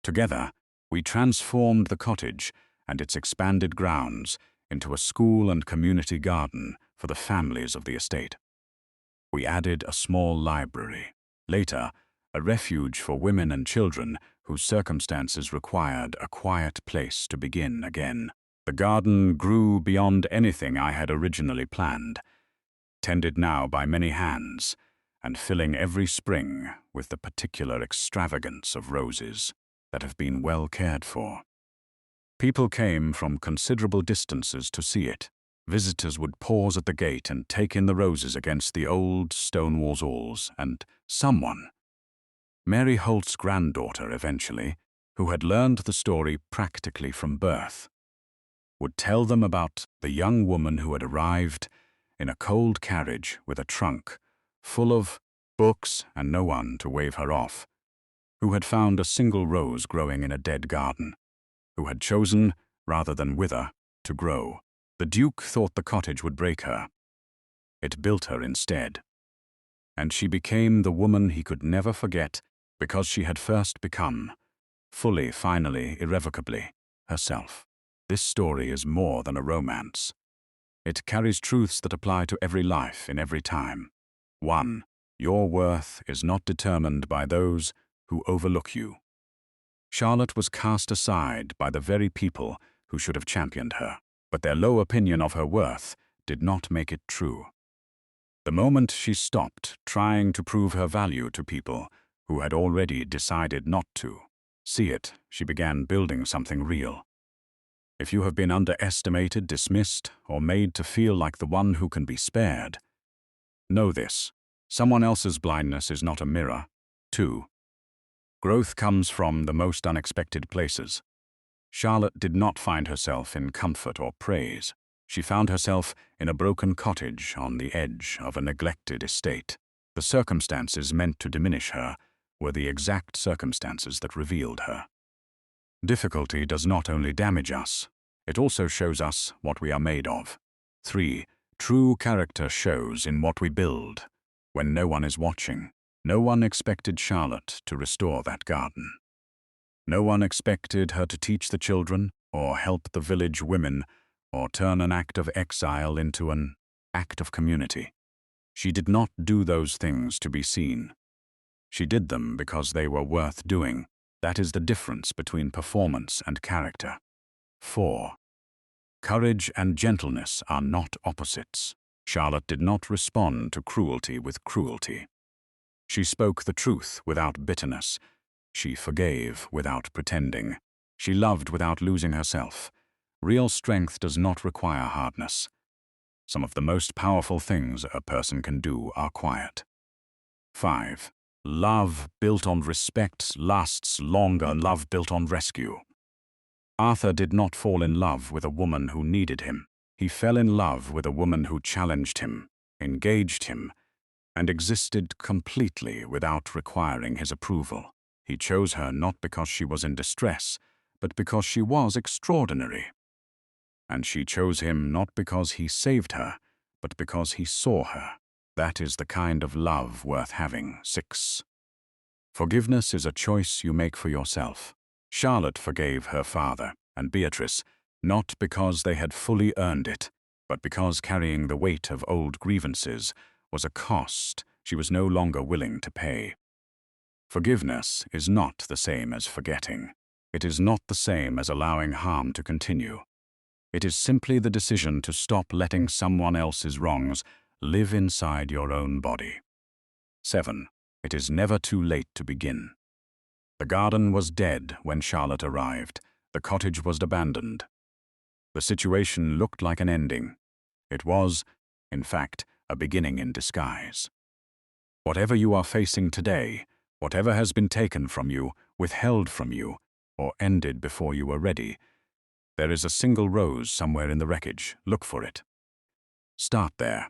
Together, we transformed the cottage and its expanded grounds into a school and community garden for the families of the estate. We added a small library. Later, a refuge for women and children whose circumstances required a quiet place to begin again. The garden grew beyond anything I had originally planned, tended now by many hands, and filling every spring with the particular extravagance of roses that have been well cared for. People came from considerable distances to see it. Visitors would pause at the gate and take in the roses against the old stone walls, and someone, Mary Holt's granddaughter eventually, who had learned the story practically from birth, would tell them about the young woman who had arrived in a cold carriage with a trunk full of books and no one to wave her off, who had found a single rose growing in a dead garden, who had chosen, rather than wither, to grow. The Duke thought the cottage would break her. It built her instead. And she became the woman he could never forget because she had first become, fully, finally, irrevocably, herself. This story is more than a romance. It carries truths that apply to every life in every time. 1. Your worth is not determined by those who overlook you. Charlotte was cast aside by the very people who should have championed her, but their low opinion of her worth did not make it true. The moment she stopped trying to prove her value to people who had already decided not to see it, she began building something real. If you have been underestimated, dismissed, or made to feel like the one who can be spared, know this: someone else's blindness is not a mirror. 2. Growth comes from the most unexpected places. Charlotte did not find herself in comfort or praise. She found herself in a broken cottage on the edge of a neglected estate. The circumstances meant to diminish her were the exact circumstances that revealed her. Difficulty does not only damage us, it also shows us what we are made of. 3. True character shows in what we build. When no one is watching, no one expected Charlotte to restore that garden. No one expected her to teach the children, or help the village women, or turn an act of exile into an act of community. She did not do those things to be seen. She did them because they were worth doing. That is the difference between performance and character. 4. Courage and gentleness are not opposites. Charlotte did not respond to cruelty with cruelty. She spoke the truth without bitterness. She forgave without pretending. She loved without losing herself. Real strength does not require hardness. Some of the most powerful things a person can do are quiet. 5. Love built on respect lasts longer than love built on rescue. Arthur did not fall in love with a woman who needed him. He fell in love with a woman who challenged him, engaged him, and existed completely without requiring his approval. He chose her not because she was in distress, but because she was extraordinary. And she chose him not because he saved her, but because he saw her. That is the kind of love worth having. 6. Forgiveness is a choice you make for yourself. Charlotte forgave her father and Beatrice, not because they had fully earned it, but because carrying the weight of old grievances was a cost she was no longer willing to pay. Forgiveness is not the same as forgetting. It is not the same as allowing harm to continue. It is simply the decision to stop letting someone else's wrongs live inside your own body. 7. It is never too late to begin. The garden was dead when Charlotte arrived. The cottage was abandoned. The situation looked like an ending. It was, in fact, a beginning in disguise. Whatever you are facing today, whatever has been taken from you, withheld from you, or ended before you were ready, there is a single rose somewhere in the wreckage. Look for it. Start there.